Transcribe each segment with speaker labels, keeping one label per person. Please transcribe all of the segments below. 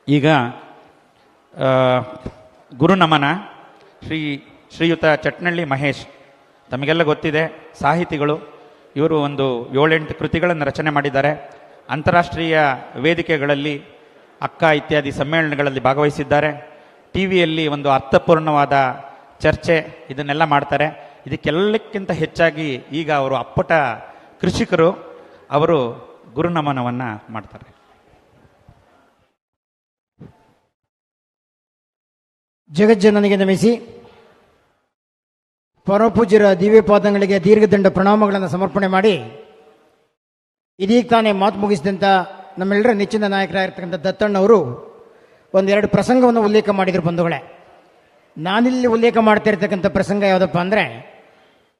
Speaker 1: ಈಗ ಗುರುನಮನ ಶ್ರೀಯುತ ಚಟ್ನಳ್ಳಿ ಮಹೇಶ್, ತಮಗೆಲ್ಲ ಗೊತ್ತಿದೆ, ಸಾಹಿತಿಗಳು. ಇವರು ಒಂದು 7-8 ಕೃತಿಗಳನ್ನು ರಚನೆ ಮಾಡಿದ್ದಾರೆ. ಅಂತಾರಾಷ್ಟ್ರೀಯ ವೇದಿಕೆಗಳಲ್ಲಿ ಅಕ್ಕ ಇತ್ಯಾದಿ ಸಮ್ಮೇಳನಗಳಲ್ಲಿ ಭಾಗವಹಿಸಿದ್ದಾರೆ. ಟಿ ವಿಯಲ್ಲಿ ಒಂದು ಅರ್ಥಪೂರ್ಣವಾದ ಚರ್ಚೆ ಇದನ್ನೆಲ್ಲ ಮಾಡ್ತಾರೆ. ಇದಕ್ಕೆಲ್ಲಕ್ಕಿಂತ ಹೆಚ್ಚಾಗಿ ಈಗ ಅವರು ಅಪ್ಪಟ ಕೃಷಿಕರು. ಅವರು ಗುರುನಮನವನ್ನು ಮಾಡ್ತಾರೆ.
Speaker 2: ಜಗಜ್ಜನನಿಗೆ ನಮಿಸಿ ಪರಮಪೂಜ್ಯರ ದಿವ್ಯ ಪಾದಗಳಿಗೆ ದೀರ್ಘದಂಡ ಪ್ರಣಾಮಗಳನ್ನು ಸಮರ್ಪಣೆ ಮಾಡಿ, ಇದೀಗ ತಾನೇ ಮಾತು ಮುಗಿಸಿದಂಥ ನಮ್ಮೆಲ್ಲರ ನೆಚ್ಚಿನ ನಾಯಕರಾಗಿರ್ತಕ್ಕಂಥ ದತ್ತಣ್ಣವರು ಒಂದೆರಡು ಪ್ರಸಂಗವನ್ನು ಉಲ್ಲೇಖ ಮಾಡಿದರು ಬಂಧುಗಳೇ. ನಾನಿಲ್ಲಿ ಉಲ್ಲೇಖ ಮಾಡ್ತಾ ಇರ್ತಕ್ಕಂಥ ಪ್ರಸಂಗ ಯಾವುದಪ್ಪ ಅಂದರೆ,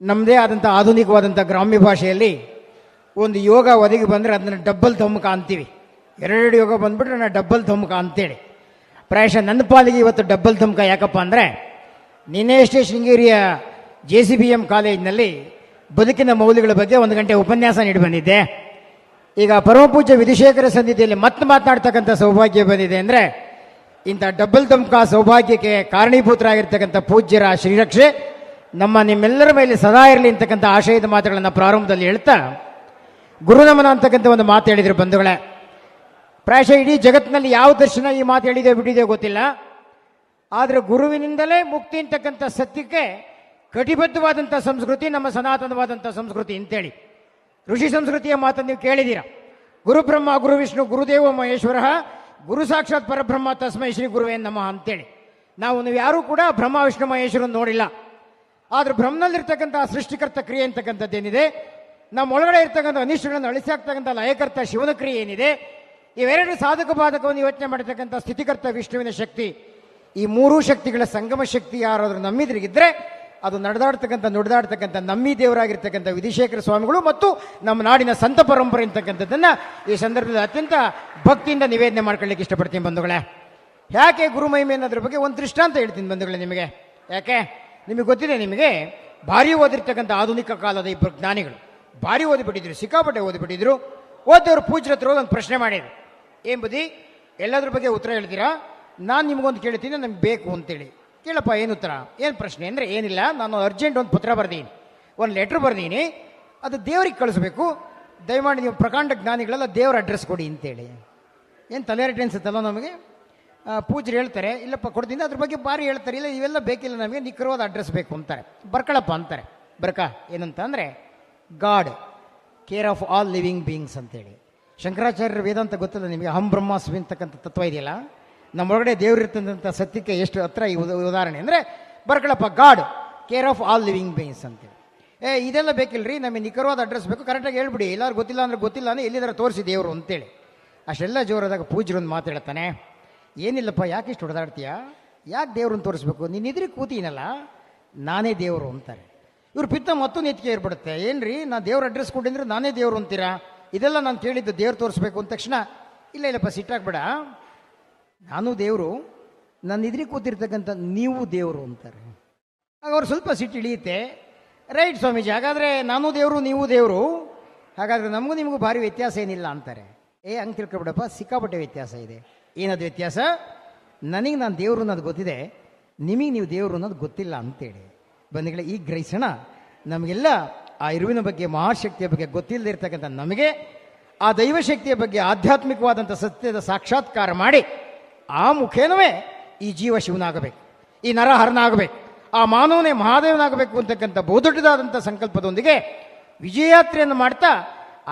Speaker 2: ನಮ್ಮದೇ ಆದಂಥ ಆಧುನಿಕವಾದಂಥ ಗ್ರಾಮ್ಯ ಭಾಷೆಯಲ್ಲಿ ಒಂದು ಯೋಗ ಒದಗಿ ಬಂದರೆ ಅದನ್ನು ಡಬ್ಬಲ್ ಧಮ್ಮಕ ಅಂತೀವಿ. ಎರಡೆರಡು ಯೋಗ ಬಂದುಬಿಟ್ರೆ ನಾನು ಡಬ್ಬಲ್ ಧಮ್ಮಕ ಅಂತೇಳಿ. ಪ್ರಾಯಶಃ ನನ್ನ ಪಾಲಿಗೆ ಇವತ್ತು ಡಬ್ಬಲ್ ಧಮ್ಕ. ಯಾಕಪ್ಪ ಅಂದರೆ, ನಿನ್ನೆಯಷ್ಟೇ ಶೃಂಗೇರಿಯ JCBM ಕಾಲೇಜಿನಲ್ಲಿ ಬದುಕಿನ ಮೌಲ್ಯಗಳ ಬಗ್ಗೆ 1 ಗಂಟೆ ಉಪನ್ಯಾಸ ನೀಡಿ ಬಂದಿದ್ದೆ. ಈಗ ಪರಮಪೂಜ್ಯ ವಿಧುಶೇಖರ ಸನ್ನಿಧಿಯಲ್ಲಿ ಮತ್ತೆ ಮಾತನಾಡ್ತಕ್ಕಂಥ ಸೌಭಾಗ್ಯ ಬಂದಿದೆ. ಅಂದರೆ ಇಂಥ ಡಬ್ಬಲ್ ಧಮ್ಕ ಸೌಭಾಗ್ಯಕ್ಕೆ ಕಾರಣೀಭೂತರಾಗಿರ್ತಕ್ಕಂಥ ಪೂಜ್ಯರ ಶ್ರೀರಕ್ಷೆ ನಿಮ್ಮೆಲ್ಲರ ಮೇಲೆ ಸದಾ ಇರಲಿ ಅಂತಕ್ಕಂಥ ಆಶಯದ ಮಾತುಗಳನ್ನು ಪ್ರಾರಂಭದಲ್ಲಿ ಹೇಳ್ತಾ, ಗುರುನಮನ ಅಂತಕ್ಕಂಥ ಒಂದು ಮಾತು ಹೇಳಿದರು ಬಂಧುಗಳೇ. ಪ್ರಾಯಶಃ ಇಡೀ ಜಗತ್ತಿನಲ್ಲಿ ಯಾವ ದರ್ಶನ ಈ ಮಾತು ಹೇಳಿದೆ ಬಿಟ್ಟಿದೆ ಗೊತ್ತಿಲ್ಲ. ಆದರೆ ಗುರುವಿನಿಂದಲೇ ಮುಕ್ತಿ ಅಂತಕ್ಕಂಥ ಸತ್ಯಕ್ಕೆ ಕಟಿಬದ್ಧವಾದಂಥ ಸಂಸ್ಕೃತಿ ನಮ್ಮ ಸನಾತನವಾದಂಥ ಸಂಸ್ಕೃತಿ ಅಂತೇಳಿ. ಋಷಿ ಸಂಸ್ಕೃತಿಯ ಮಾತನ್ನು ನೀವು ಕೇಳಿದ್ದೀರ. ಗುರುಬ್ರಹ್ಮ ಗುರು ವಿಷ್ಣು ಗುರುದೇವ ಮಹೇಶ್ವರ ಗುರು ಸಾಕ್ಷಾತ್ ಪರಬ್ರಹ್ಮ ತಸ್ಮೈ ಶ್ರೀ ಗುರುವೇ ನಮಃ ಅಂತೇಳಿ. ನೀವು ಯಾರೂ ಕೂಡ ಬ್ರಹ್ಮ ವಿಷ್ಣು ಮಹೇಶ್ವರನ್ ನೋಡಿಲ್ಲ. ಆದರೆ ಬ್ರಹ್ಮನಲ್ಲಿರ್ತಕ್ಕಂಥ ಸೃಷ್ಟಿಕರ್ತ ಕ್ರಿಯೆ ಅಂತಕ್ಕಂಥದ್ದೇನಿದೆ, ನಮ್ಮ ಒಳಗಡೆ ಇರ್ತಕ್ಕಂಥ ಅನಿಷ್ಟಗಳನ್ನು ಅಳಿಸಾಕ್ತಕ್ಕಂಥ ಲಯಕರ್ತ ಶಿವನ ಕ್ರಿಯೆ ಏನಿದೆ, ಇವೆರಡು ಸಾಧಕ ಬಾಧಕವನ್ನು ಯೋಚನೆ ಮಾಡತಕ್ಕಂಥ ಸ್ಥಿತಿಕರ್ತ ವಿಷ್ಣುವಿನ ಶಕ್ತಿ, ಈ ಮೂರೂ ಶಕ್ತಿಗಳ ಸಂಗಮ ಶಕ್ತಿ ಯಾರಾದರೂ ನಮ್ಮಿದ್ರಿಗಿದ್ರೆ ಅದು ನುಡಿದಾಡ್ತಕ್ಕಂಥ ನಮ್ಮಿ ದೇವರಾಗಿರ್ತಕ್ಕಂಥ ವಿಧುಶೇಖರ ಸ್ವಾಮಿಗಳು ಮತ್ತು ನಮ್ಮ ನಾಡಿನ ಸಂತ ಪರಂಪರೆ ಅಂತಕ್ಕಂಥದ್ದನ್ನು ಈ ಸಂದರ್ಭದಲ್ಲಿ ಅತ್ಯಂತ ಭಕ್ತಿಯಿಂದ ನಿವೇದನೆ ಮಾಡ್ಕೊಳ್ಳಿಕ್ಕೆ ಇಷ್ಟಪಡ್ತೀನಿ ಬಂಧುಗಳೇ. ಯಾಕೆ ಗುರುಮಹಿಮೆ ಅನ್ನೋದ್ರ ಬಗ್ಗೆ ಒಂದು ದೃಷ್ಟಾಂತ ಹೇಳ್ತೀನಿ ಬಂಧುಗಳೇ ನಿಮಗೆ. ಯಾಕೆ ನಿಮಗೆ ಗೊತ್ತಿದೆ, ನಿಮಗೆ ಭಾರಿ ಓದಿರ್ತಕ್ಕಂಥ ಆಧುನಿಕ ಕಾಲದ ಇಬ್ಬರು ಜ್ಞಾನಿಗಳು ಭಾರಿ ಓದಿಬಿಟ್ಟಿದ್ರು, ಸಿಕ್ಕಾಪಟ್ಟೆ ಓದಿಬಿಟ್ಟಿದ್ರು. ಓದೋರು ಪೂಜ್ಯರ ಹತ್ರ ಒಂದು ಪ್ರಶ್ನೆ ಮಾಡಿದ್ರು, ಏನು ಬುದ್ಧಿ ಎಲ್ಲದ್ರ ಬಗ್ಗೆ ಉತ್ತರ ಹೇಳ್ತೀರಾ, ನಾನು ನಿಮಗೊಂದು ಕೇಳ್ತೀನಿ, ನಮ್ಗೆ ಬೇಕು ಅಂತೇಳಿ. ಕೇಳಪ್ಪ ಏನು ಉತ್ತರ, ಏನು ಪ್ರಶ್ನೆ ಅಂದರೆ, ಏನಿಲ್ಲ, ನಾನು ಅರ್ಜೆಂಟ್ ಒಂದು ಪತ್ರ ಬರ್ದೀನಿ, ಒಂದು ಲೆಟ್ರ್ ಬರ್ದೀನಿ, ಅದು ದೇವ್ರಿಗೆ ಕಳಿಸ್ಬೇಕು, ದಯಮಾಡಿ ನೀವು ಪ್ರಕಾಂಡ ಜ್ಞಾನಿಗಳೆಲ್ಲ ದೇವ್ರ ಅಡ್ರೆಸ್ ಕೊಡಿ ಅಂತೇಳಿ. ಏನು ತಲೆರಟೆ ಅನ್ಸುತ್ತಲ್ಲ ನಮಗೆ. ಪೂಜ್ಯರು ಹೇಳ್ತಾರೆ, ಇಲ್ಲಪ್ಪ ಕೊಡ್ತೀನಿ, ಅದ್ರ ಬಗ್ಗೆ ಭಾರಿ ಹೇಳ್ತಾರೆ, ಇಲ್ಲ ಇವೆಲ್ಲ ಬೇಕಿಲ್ಲ ನಮಗೆ, ನಿಖರವಾದ ಅಡ್ರೆಸ್ ಬೇಕು ಅಂತಾರೆ. ಬರ್ಕಳಪ್ಪ ಅಂತಾರೆ. ಏನಂತ ಅಂದರೆ, god care of all living beings ಅಂತೇಳಿ. ಶಂಕರಾಚಾರ್ಯರ ವೇದಾಂತ ಗೊತ್ತಲ್ಲ ನಿಮಗೆ, ಅಹಂ ಬ್ರಹ್ಮಾಸ್ಮಿ ಅಂತಕ್ಕಂಥ ತತ್ವ ಇದೆಯಲ್ಲ, ನಮ್ಮೊಳಗಡೆ ದೇವರಿರ್ತಕ್ಕಂಥ ಸತ್ಯಕ್ಕೆ ಎಷ್ಟು ಹತ್ರ ಈ ಉದಾಹರಣೆ ಅಂದರೆ, ಬರ್ಕಳಪ್ಪ god care of all living beings ಅಂತೇಳಿ. ಇದೆಲ್ಲ ಬೇಕಿಲ್ರಿ, ನಮಗೆ ನಿಖರವಾದ ಅಡ್ರೆಸ್ ಬೇಕು, ಕರೆಕ್ಟಾಗಿ ಹೇಳ್ಬಿಡಿ, ಎಲ್ಲರೂ ಗೊತ್ತಿಲ್ಲ ಅಂದರೆ ಗೊತ್ತಿಲ್ಲ ಅಂದರೆ ಎಲ್ಲಿದಾರ ತೋರಿಸಿ ದೇವರು ಅಂತೇಳಿ. ಅಷ್ಟೆಲ್ಲ ಜೋರಾದಾಗ ಪೂಜ್ಯರು ಒಂದು ಮಾತು ಹೇಳ್ತಾನೆ, ಏನಿಲ್ಲಪ್ಪ ಯಾಕೆ ಇಷ್ಟು ಹೊಡೆದಾಡ್ತೀಯ, ಯಾಕೆ ದೇವ್ರನ್ನ ತೋರಿಸ್ಬೇಕು, ನೀನು ಇದ್ರಿಗೆ ಕೂತೀನಲ್ಲ ನಾನೇ ದೇವರು ಅಂತಾರೆ. ಇವ್ರ ಪಿತ್ತ ಮತ್ತೊಂದು ಎತ್ತಿಗೆ ಏರ್ಬಿಡುತ್ತೆ, ಏನ್ರಿ ನಾನು ದೇವ್ರ ಅಡ್ರೆಸ್ ಕೊಟ್ಟಿದ್ರೆ ನಾನೇ ದೇವರು ಅಂತೀರಾ, ಇದೆಲ್ಲ ನಾನು ಕೇಳಿದ್ದು ದೇವ್ರು ತೋರಿಸ್ಬೇಕು ಅಂದ ತಕ್ಷಣ, ಇಲ್ಲಪ್ಪ ಸಿಟ್ಟಾಗ್ಬೇಡ, ನಾನು ದೇವರು, ನನ್ನ ಇದ್ರಿಗೆ ಕೂತಿರ್ತಕ್ಕಂಥ ನೀವು ದೇವರು ಅಂತಾರೆ. ಆಗ ಅವ್ರು ಸ್ವಲ್ಪ ಸಿಟ್ಟು ಇಳಿಯುತ್ತೆ. ರೈಟ್ ಸ್ವಾಮೀಜಿ, ಹಾಗಾದರೆ ನಾನು ದೇವರು ನೀವು ದೇವರು, ಹಾಗಾದರೆ ನಮಗೂ ನಿಮಗೂ ಭಾರಿ ವ್ಯತ್ಯಾಸ ಏನಿಲ್ಲ ಅಂತಾರೆ. ಹಂಗೆ ತಿಳ್ಕೊಬಿಡಪ್ಪ, ಸಿಕ್ಕಾಪಟ್ಟೆ ವ್ಯತ್ಯಾಸ ಇದೆ. ಏನದು ವ್ಯತ್ಯಾಸ, ನನಗೆ ನಾನು ದೇವರು ಅನ್ನೋದು ಗೊತ್ತಿದೆ, ನಿಮಗೆ ನೀವು ದೇವರು ಅನ್ನೋದು ಗೊತ್ತಿಲ್ಲ ಅಂತೇಳಿ. ಬಂಧುಗಳೇ, ಈಗ ಗ್ರಹಿಸೋಣ, ನಮಗೆಲ್ಲ ಆ ಇರುವಿನ ಬಗ್ಗೆ, ಮಹಾಶಕ್ತಿಯ ಬಗ್ಗೆ ಗೊತ್ತಿಲ್ಲದೆ ಇರ್ತಕ್ಕಂಥ ನಮಗೆ ಆ ದೈವಶಕ್ತಿಯ ಬಗ್ಗೆ ಆಧ್ಯಾತ್ಮಿಕವಾದಂಥ ಸತ್ಯದ ಸಾಕ್ಷಾತ್ಕಾರ ಮಾಡಿ ಆ ಮುಖೇನವೇ ಈ ಜೀವ ಶಿವನಾಗಬೇಕು, ಈ ನರ ಹರನಾಗಬೇಕು, ಆ ಮಾನವನೇ ಮಹಾದೇವನಾಗಬೇಕು ಅಂತಕ್ಕಂಥ ಬಹುದೊಡ್ಡದಾದಂಥ ಸಂಕಲ್ಪದೊಂದಿಗೆ ವಿಜಯಯಾತ್ರೆಯನ್ನು ಮಾಡ್ತಾ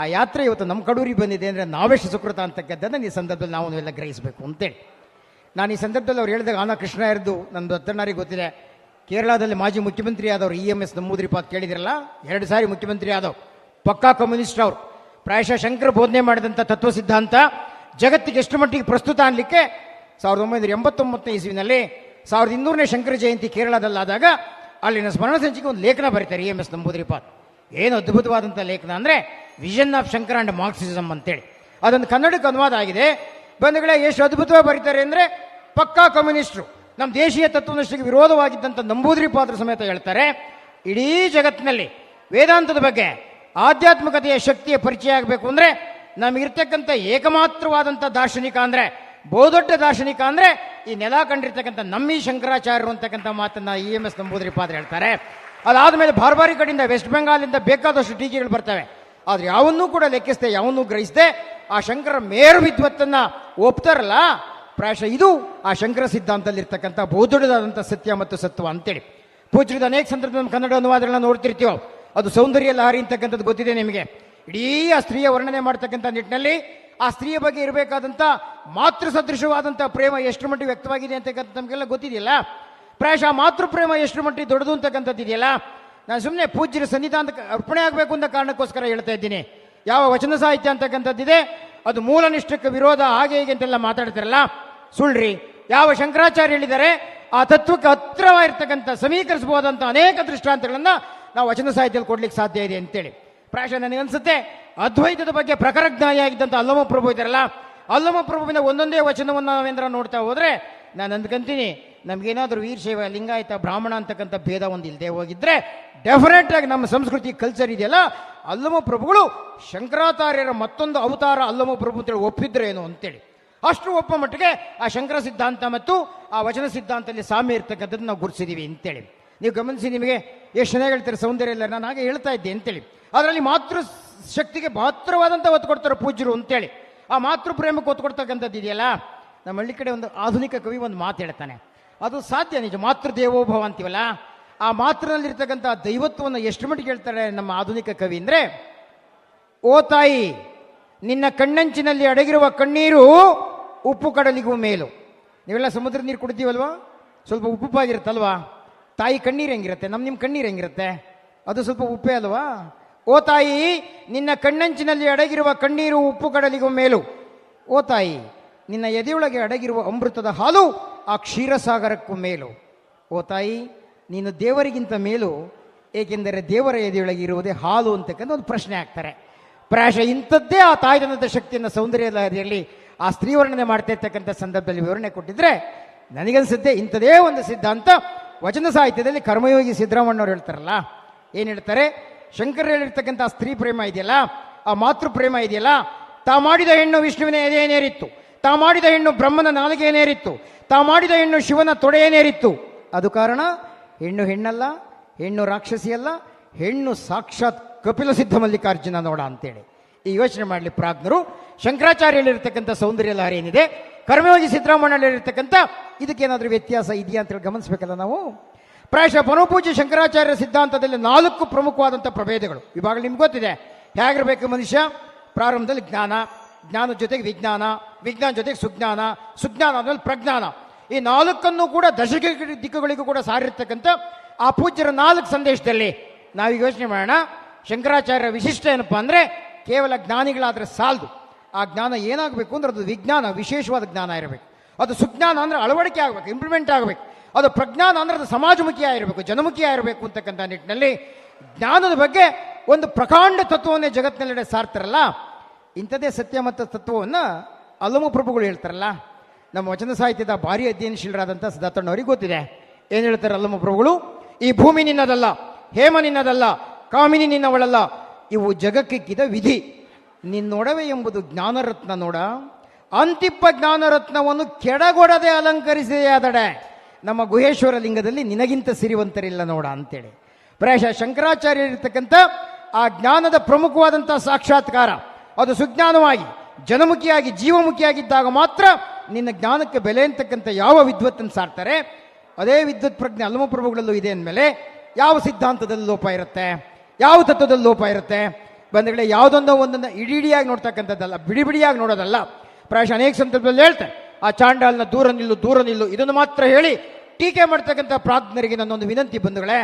Speaker 2: ಆ ಯಾತ್ರೆ ಇವತ್ತು ನಮ್ಮ ಕಡೂರಿಗೆ ಬಂದಿದೆ ಅಂದರೆ ನಾವೆಷ್ಟು ಸುಕೃತ ಅಂತಕ್ಕಂಥದ್ದನ್ನು ಈ ಸಂದರ್ಭದಲ್ಲಿ ನಾವು ಎಲ್ಲ ಗ್ರಹಿಸಬೇಕು ಅಂತೇಳಿ. ನಾನು ಈ ಸಂದರ್ಭದಲ್ಲಿ ಅವ್ರು ಹೇಳಿದಾಗ ಆನ ಕೃಷ್ಣ ಇರ್ದು ನನ್ನ ದತ್ತಣ್ಣರಿಗೆ ಗೊತ್ತಿದೆ, ಕೇರಳದಲ್ಲಿ ಮಾಜಿ ಮುಖ್ಯಮಂತ್ರಿ ಆದವರು EMS ನಂಬೂದ್ರಿಪಾದ್ ಕೇಳಿದಿರಲ್ಲ, 2 ಸಾರಿ ಮುಖ್ಯಮಂತ್ರಿ ಆದವರು, ಪಕ್ಕಾ ಕಮ್ಯುನಿಸ್ಟ್ ಅವರು. ಪ್ರಾಯಶಃ ಶಂಕರ ಬೋಧನೆ ಮಾಡಿದಂಥ ತತ್ವ ಸಿದ್ಧಾಂತ ಜಗತ್ತಿಗೆ ಎಷ್ಟು ಮಟ್ಟಿಗೆ ಪ್ರಸ್ತುತ ಅನ್ನಲಿಕ್ಕೆ 1989 ಇಸ್ವಿನಲ್ಲಿ 1200ನೇ ಶಂಕರ ಜಯಂತಿ ಕೇರಳದಲ್ಲಾದಾಗ ಅಲ್ಲಿನ ಸ್ಮರಣ ಸಂಚಿಕೆ ಒಂದು ಲೇಖನ ಬರೀತಾರೆ EMS ನಂಬೂದ್ರಿಪಾದ್. ಏನು ಅದ್ಭುತವಾದಂಥ ಲೇಖನ ಅಂದರೆ vision of Shankara and Marxism ಅಂತೇಳಿ. ಅದೊಂದು ಕನ್ನಡಕ್ಕೆ ಅನುವಾದ ಆಗಿದೆ. ಬಂಧುಗಳೇ, ಎಷ್ಟು ಅದ್ಭುತವಾಗಿ ಬರೀತಾರೆ ಅಂದರೆ, ಪಕ್ಕಾ ಕಮ್ಯುನಿಸ್ಟರು, ನಮ್ಮ ದೇಶೀಯ ತತ್ವನಿಷ್ಠೆಗೆ ವಿರೋಧವಾಗಿದ್ದಂಥ ನಂಬೂದ್ರಿಪಾದ್ರ ಸಮೇತ ಹೇಳ್ತಾರೆ, ಇಡೀ ಜಗತ್ತಿನಲ್ಲಿ ವೇದಾಂತದ ಬಗ್ಗೆ, ಆಧ್ಯಾತ್ಮಿಕತೆಯ ಶಕ್ತಿಯ ಪರಿಚಯ ಆಗಬೇಕು ಅಂದರೆ ನಮಗಿರ್ತಕ್ಕಂಥ ಏಕಮಾತ್ರವಾದಂಥ ದಾರ್ಶನಿಕ ಅಂದರೆ ಬಹುದೊಡ್ಡ ದಾರ್ಶನಿಕ ಅಂದರೆ ಈ ನೆಲ ಕಂಡಿರ್ತಕ್ಕಂಥ ನಮ್ಮಿ ಶಂಕರಾಚಾರ್ಯರು ಅಂತಕ್ಕಂಥ ಮಾತನ್ನ EMS ನಂಬೂದ್ರಿಪಾದ್ರು ಹೇಳ್ತಾರೆ. ಅದಾದಮೇಲೆ ಬಾರ್ಬಾರಿ ಕಡೆಯಿಂದ ವೆಸ್ಟ್ ಬೆಂಗಾಲಿಂದ ಬೇಕಾದಷ್ಟು ಟೀಕೆಗಳು ಬರ್ತವೆ. ಆದರೆ ಯಾವನ್ನೂ ಕೂಡ ಲೆಕ್ಕಿಸದೆ, ಯಾವನ್ನೂ ಗ್ರಹಿಸದೆ ಆ ಶಂಕರ ಮೇರು ವಿದ್ವತ್ತನ್ನು ಒಪ್ತಾರಲ್ಲ, ಪ್ರಾಯಶಃ ಇದು ಆ ಶಂಕರ ಸಿದ್ಧಾಂತದಲ್ಲಿರ್ತಕ್ಕಂಥ ಬಹುದೊಡ್ಡದಾದಂಥ ಸತ್ಯ ಮತ್ತು ಸತ್ವ ಅಂತೇಳಿ. ಪೂಜ್ಯದ ಅನೇಕ ಸಂದರ್ಭದಲ್ಲಿ ನಮ್ಮ ಕನ್ನಡ ಅನುವಾದಗಳನ್ನ ನೋಡ್ತಿರ್ತೀವೋ, ಅದು ಸೌಂದರ್ಯ ಲಹರಿ ಅಂತಕ್ಕಂಥದ್ದು ಗೊತ್ತಿದೆ ನಿಮಗೆ. ಇಡೀ ಆ ಸ್ತ್ರೀಯ ವರ್ಣನೆ ಮಾಡ್ತಕ್ಕಂಥ ನಿಟ್ಟಿನಲ್ಲಿ ಆ ಸ್ತ್ರೀಯ ಬಗ್ಗೆ ಇರಬೇಕಾದಂಥ ಮಾತೃ ಸದೃಶವಾದಂಥ ಪ್ರೇಮ ಎಷ್ಟು ಮಟ್ಟಿಗೆ ವ್ಯಕ್ತವಾಗಿದೆ ಅಂತಕ್ಕಂಥ ನಮಗೆಲ್ಲ ಗೊತ್ತಿದೆಯಲ್ಲ. ಪ್ರಾಯಶಃ ಮಾತೃ ಪ್ರೇಮ ಎಷ್ಟು ಮಟ್ಟಿಗೆ ದೊಡ್ಡದು ಅಂತಕ್ಕಂಥದ್ದು ಇದೆಯಲ್ಲ. ನಾನು ಸುಮ್ಮನೆ ಪೂಜ್ಯರ ಸನ್ನಿಧಾನಕ್ಕೆ ಅರ್ಪಣೆ ಆಗಬೇಕು ಅಂತ ಕಾರಣಕ್ಕೋಸ್ಕರ ಹೇಳ್ತಾ ಇದ್ದೀನಿ. ಯಾವ ವಚನ ಸಾಹಿತ್ಯ ಅಂತಕ್ಕಂಥದ್ದಿದೆ ಅದು ಮೂಲನಿಷ್ಠಕ್ಕೆ ವಿರೋಧ ಹಾಗೆ ಹೀಗೆ ಅಂತೆಲ್ಲ ಮಾತಾಡ್ತಾರಲ್ಲ, ಸುಳ್ಳ್ರಿ. ಯಾವ ಶಂಕರಾಚಾರ್ಯ ಹೇಳಿದ್ದಾರೆ ಆ ತತ್ವಕ್ಕೆ ಹತ್ತಿರವಾಗಿರ್ತಕ್ಕಂಥ ಸಮೀಕರಿಸಬಹುದಂಥ ಅನೇಕ ದೃಷ್ಟಾಂತಗಳನ್ನು ನಾವು ವಚನ ಸಾಹಿತ್ಯದಲ್ಲಿ ಕೊಡ್ಲಿಕ್ಕೆ ಸಾಧ್ಯ ಇದೆ ಅಂತೇಳಿ. ಪ್ರಾಯಶಃ ನನಗನ್ಸುತ್ತೆ ಅದ್ವೈತದ ಬಗ್ಗೆ ಪ್ರಖರಜ್ಞಾನಿಯಾಗಿದ್ದಂಥ ಅಲ್ಲಮ ಪ್ರಭು ಇದ್ದಾರಲ್ಲ, ಅಲ್ಲಮ ಪ್ರಭುವಿನ ಒಂದೊಂದೇ ವಚನವನ್ನು ನಾವೇಂದ್ರ ನೋಡ್ತಾ ಹೋದರೆ ನಾನು ಅಂದ್ಕೊಂತೀನಿ ನಮಗೇನಾದರೂ ವೀರಶೈವ ಲಿಂಗಾಯತ ಬ್ರಾಹ್ಮಣ ಅಂತಕ್ಕಂಥ ಭೇದ ಒಂದು ಇಲ್ಲದೆ ಹೋಗಿದ್ರೆ ಡೆಫಿನೆಟ್ ಆಗಿ ನಮ್ಮ ಸಂಸ್ಕೃತಿ ಕಲ್ಚರ್ ಇದೆಯಲ್ಲ, ಅಲ್ಲಮ ಪ್ರಭುಗಳು ಶಂಕರಾಚಾರ್ಯರ ಮತ್ತೊಂದು ಅವತಾರ ಅಲ್ಲಮ ಪ್ರಭು ಅಂತೇಳಿ ಒಪ್ಪಿದ್ರೇನು ಅಂತೇಳಿ. ಅಷ್ಟು ಒಪ್ಪ ಮಟ್ಟಿಗೆ ಆ ಶಂಕರ ಸಿದ್ಧಾಂತ ಮತ್ತು ಆ ವಚನ ಸಿದ್ಧಾಂತದಲ್ಲಿ ಸಾಮ್ಯ ಇರ್ತಕ್ಕಂಥದ್ದು ನಾವು ಗುರುತಿಸಿದೀವಿ ಅಂತೇಳಿ. ನೀವು ಗಮನಿಸಿ, ನಿಮಗೆ ಎಷ್ಟು ಚೆನ್ನಾಗಿ ಹೇಳ್ತಾರೆ ಸೌಂದರ್ಯ ಎಲ್ಲ, ನಾನು ಹಾಗೆ ಹೇಳ್ತಾ ಇದ್ದೆ ಅಂತೇಳಿ. ಅದರಲ್ಲಿ ಮಾತೃ ಶಕ್ತಿಗೆ ಮಾತ್ರವಾದಂಥ ಒತ್ತು ಕೊಡ್ತಾರೆ ಪೂಜ್ಯರು ಅಂತೇಳಿ. ಆ ಮಾತೃ ಪ್ರೇಮಕ್ಕೆ ಒತ್ತು ಕೊಡ್ತಕ್ಕಂಥದ್ದು ಇದೆಯಲ್ಲ, ನಮ್ಮ ಹಳ್ಳಿ ಕಡೆ ಒಂದು ಆಧುನಿಕ ಕವಿ ಒಂದು ಮಾತು ಹೇಳ್ತಾನೆ, ಅದು ಸಾಧ್ಯ ನಿಜ. ಮಾತೃ ದೇವೋಭವ ಅಂತೀವಲ್ಲ, ಆ ಮಾತೃನಲ್ಲಿರ್ತಕ್ಕಂಥ ದೈವತ್ವವನ್ನು ಎಷ್ಟು ಮಟ್ಟಿಗೆ ಹೇಳ್ತಾರೆ ನಮ್ಮ ಆಧುನಿಕ ಕವಿ ಅಂದರೆ, ಓ ತಾಯಿ ನಿನ್ನ ಕಣ್ಣಂಚಿನಲ್ಲಿ ಅಡಗಿರುವ ಕಣ್ಣೀರು ಉಪ್ಪು ಕಡಲಿಗೂ ಮೇಲು. ನೀವೆಲ್ಲ ಸಮುದ್ರ ನೀರು ಕುಡಿತೀವಲ್ವಾ, ಸ್ವಲ್ಪ ಉಪ್ಪುಪ್ಪಾಗಿರುತ್ತಲ್ವಾ? ತಾಯಿ ಕಣ್ಣೀರು ಹೆಂಗಿರುತ್ತೆ, ನಿಮ್ಮ ಕಣ್ಣೀರು ಹೆಂಗಿರುತ್ತೆ? ಅದು ಸ್ವಲ್ಪ ಉಪ್ಪೇ ಅಲ್ವಾ? ಓ ತಾಯಿ ನಿನ್ನ ಕಣ್ಣಂಚಿನಲ್ಲಿ ಅಡಗಿರುವ ಕಣ್ಣೀರು ಉಪ್ಪು ಕಡಲಿಗೂ ಮೇಲು. ಓ ತಾಯಿ ನಿನ್ನ ಎದೆಯೊಳಗೆ ಅಡಗಿರುವ ಅಮೃತದ ಹಾಲು ಆ ಕ್ಷೀರಸಾಗರಕ್ಕೂ ಮೇಲು. ಓ ತಾಯಿ ನೀನು ದೇವರಿಗಿಂತ ಮೇಲು, ಏಕೆಂದರೆ ದೇವರ ಎದೆಯೊಳಗೆ ಇರುವುದೇ ಹಾಲು ಅಂತಕ್ಕಂಥ ಒಂದು ಪ್ರಶ್ನೆ ಆಗ್ತಾರೆ. ಪ್ರಾಯಶಃ ಇಂಥದ್ದೇ ಆ ತಾಯ್ತನದ ಶಕ್ತಿಯನ್ನು ಸೌಂದರ್ಯ ಲಹರಿಯಲ್ಲಿ ಆ ಸ್ತ್ರೀ ವರ್ಣನೆ ಮಾಡ್ತಾ ಇರ್ತಕ್ಕಂಥ ಸಂದರ್ಭದಲ್ಲಿ ವಿವರಣೆ ಕೊಟ್ಟಿದ್ರೆ ನನಗನ್ಸುತ್ತೆ ಇಂಥದೇ ಒಂದು ಸಿದ್ಧಾಂತ ವಚನ ಸಾಹಿತ್ಯದಲ್ಲಿ ಕರ್ಮಯೋಗಿ ಸಿದ್ದರಾಮಣ್ಣವ್ರು ಹೇಳ್ತಾರಲ್ಲ. ಏನು ಹೇಳ್ತಾರೆ? ಶಂಕರ ಹೇಳಿರ್ತಕ್ಕಂಥ ಸ್ತ್ರೀ ಪ್ರೇಮ ಇದೆಯಲ್ಲ, ಆ ಮಾತೃ ಪ್ರೇಮ ಇದೆಯಲ್ಲ, ತಾ ಮಾಡಿದ ಹೆಣ್ಣು ವಿಷ್ಣುವಿನ ಎದೆಯೇನೇರಿತ್ತು, ತಾ ಮಾಡಿದ ಹೆಣ್ಣು ಬ್ರಹ್ಮನ ನಾಲಿಗೆಯೇನೇರಿತ್ತು, ತಾ ಮಾಡಿದ ಹೆಣ್ಣು ಶಿವನ ತೊಡೆಯೇನೇರಿತ್ತು. ಅದು ಕಾರಣ ಹೆಣ್ಣು ಹೆಣ್ಣಲ್ಲ, ಹೆಣ್ಣು ರಾಕ್ಷಸಿಯಲ್ಲ, ಹೆಣ್ಣು ಸಾಕ್ಷಾತ್ ಕಪಿಲ ಸಿದ್ಧ ಮಲ್ಲಿಕಾರ್ಜುನ ನೋಡ ಅಂತೇಳಿ. ಈ ಯೋಚನೆ ಮಾಡಲಿ ಪ್ರಾಜ್ಞರು. ಶಂಕರಾಚಾರ್ಯಲ್ಲಿರ್ತಕ್ಕಂಥ ಸೌಂದರ್ಯ ಲಹರಿ ಏನಿದೆ, ಕರ್ಮಯೋಗಿ ಸಿದ್ದರಾಮಣ್ಣಲ್ಲಿರ್ತಕ್ಕಂಥ ಇದಕ್ಕೇನಾದರೂ ವ್ಯತ್ಯಾಸ ಇದೆಯಾ ಅಂತೇಳಿ ಗಮನಿಸಬೇಕಲ್ಲ ನಾವು. ಪ್ರಾಯಶಃ ಪರಮಪೂಜ್ಯ ಶಂಕರಾಚಾರ್ಯ ಸಿದ್ಧಾಂತದಲ್ಲಿ 4 ಪ್ರಮುಖವಾದಂಥ ಪ್ರಭೇದಗಳು ವಿಭಾಗಗಳು ನಿಮ್ಗೆ ಗೊತ್ತಿದೆ. ಹೇಗಿರಬೇಕು ಮನುಷ್ಯ? ಪ್ರಾರಂಭದಲ್ಲಿ ಜ್ಞಾನ, ಜ್ಞಾನದ ಜೊತೆಗೆ ವಿಜ್ಞಾನ, ವಿಜ್ಞಾನ ಜೊತೆಗೆ ಸುಜ್ಞಾನ, ಸುಜ್ಞಾನ ಆದಮೇಲೆ ಪ್ರಜ್ಞಾನ. ಈ 4 ಕೂಡ ದಶಕ ದಿಕ್ಕುಗಳಿಗೂ ಕೂಡ ಸಾರಿರ್ತಕ್ಕಂಥ ಆ ಪೂಜ್ಯರ 4 ಸಂದೇಶದಲ್ಲಿ ನಾವೀಗ ಯೋಚನೆ ಮಾಡೋಣ. ಶಂಕರಾಚಾರ್ಯ ವಿಶಿಷ್ಟ ಏನಪ್ಪ ಅಂದರೆ ಕೇವಲ ಜ್ಞಾನಿಗಳಾದರೆ ಸಾಲದು. ಆ ಜ್ಞಾನ ಏನಾಗಬೇಕು ಅಂದ್ರೆ ಅದು ವಿಜ್ಞಾನ, ವಿಶೇಷವಾದ ಜ್ಞಾನ ಇರಬೇಕು. ಅದು ಸುಜ್ಞಾನ ಅಂದರೆ ಅಳವಡಿಕೆ ಆಗಬೇಕು, ಇಂಪ್ಲಿಮೆಂಟ್ ಆಗಬೇಕು. ಅದು ಪ್ರಜ್ಞಾನ ಅಂದರೆ ಅದು ಸಮಾಜಮುಖಿಯಾಗಿರಬೇಕು, ಜನಮುಖಿಯಾಗಿರಬೇಕು ಅಂತಕ್ಕಂಥ ನಿಟ್ಟಿನಲ್ಲಿ ಜ್ಞಾನದ ಬಗ್ಗೆ ಒಂದು ಪ್ರಕಾಂಡ ತತ್ವವನ್ನೇ ಜಗತ್ತಿನೆಲ್ಲೆಡೆ ಸಾರ್ತಾರಲ್ಲ. ಇಂಥದ್ದೇ ಸತ್ಯ ಮತ್ತು ತತ್ವವನ್ನು ಅಲ್ಲಮ ಪ್ರಭುಗಳು ಹೇಳ್ತಾರಲ್ಲ. ನಮ್ಮ ವಚನ ಸಾಹಿತ್ಯದ ಭಾರಿ ಅಧ್ಯಯನಶೀಲರಾದಂಥ ಸಿದ್ಧಾರ್ಥಣ್ಣವರಿಗೆ ಗೊತ್ತಿದೆ. ಏನು ಹೇಳ್ತಾರೆ ಅಲ್ಲಮ ಪ್ರಭುಗಳು? ಈ ಭೂಮಿ ನಿನ್ನದಲ್ಲ, ಹೇಮ ನಿನ್ನದಲ್ಲ, ಕಾಮಿನಿ ನಿನ್ನವಳಲ್ಲ, ಇವು ಜಗಕ್ಕಿಕ್ಕಿದ ವಿಧಿ. ನಿನ್ನೊಡವೆ ಎಂಬುದು ಜ್ಞಾನರತ್ನ ನೋಡ, ಅಂತಿಪ್ಪ ಜ್ಞಾನರತ್ನವನ್ನು ಕೆಡಗೊಡದೆ ಅಲಂಕರಿಸಿದೆಯಾದಡೆ ನಮ್ಮ ಗುಹೇಶ್ವರ ಲಿಂಗದಲ್ಲಿ ನಿನಗಿಂತ ಸಿರಿವಂತರಿಲ್ಲ ನೋಡ ಅಂತೇಳಿ. ಪ್ರಾಯಶಃ ಶಂಕರಾಚಾರ್ಯರಿರ್ತಕ್ಕಂಥ ಆ ಜ್ಞಾನದ ಪ್ರಮುಖವಾದಂಥ ಸಾಕ್ಷಾತ್ಕಾರ ಅದು ಸುಜ್ಞಾನವಾಗಿ ಜನಮುಖಿಯಾಗಿ ಜೀವಮುಖಿಯಾಗಿದ್ದಾಗ ಮಾತ್ರ ನಿನ್ನ ಜ್ಞಾನಕ್ಕೆ ಬೆಲೆ ಅಂತಕ್ಕಂಥ ಯಾವ ವಿದ್ವತ್ತನ್ನು ಸಾರ್ತಾರೆ ಅದೇ ವಿದ್ವತ್ ಪ್ರಜ್ಞೆ ಅಲ್ಲಮ ಪ್ರಭುಗಳಲ್ಲೂ ಇದೆ ಅಂದಮೇಲೆ ಯಾವ ಸಿದ್ಧಾಂತದಲ್ಲಿ ಲೋಪ ಇರುತ್ತೆ, ಯಾವ ತತ್ವದಲ್ಲಿ ಲೋಪ ಇರುತ್ತೆ ಬಂಧುಗಳೇ? ಯಾವುದೊಂದೋ ಒಂದನ್ನು ಇಡೀಡಿಯಾಗಿ ನೋಡ್ತಕ್ಕಂಥದ್ದಲ್ಲ, ಬಿಡಿಯಾಗಿ ನೋಡೋದಲ್ಲ. ಪ್ರಾಯಶಃ ಅನೇಕ ಸಂದರ್ಭದಲ್ಲಿ ಹೇಳ್ತಾರೆ ಆ ಚಾಂಡಾಲ್ನ ದೂರ ನಿಲ್ಲು ದೂರ ನಿಲ್ಲು ಇದನ್ನು ಮಾತ್ರ ಹೇಳಿ ಟೀಕೆ ಮಾಡ್ತಕ್ಕಂಥ ಪ್ರಾಜ್ಞರಿಗೆ ನನ್ನೊಂದು ವಿನಂತಿ ಬಂಧುಗಳೇ,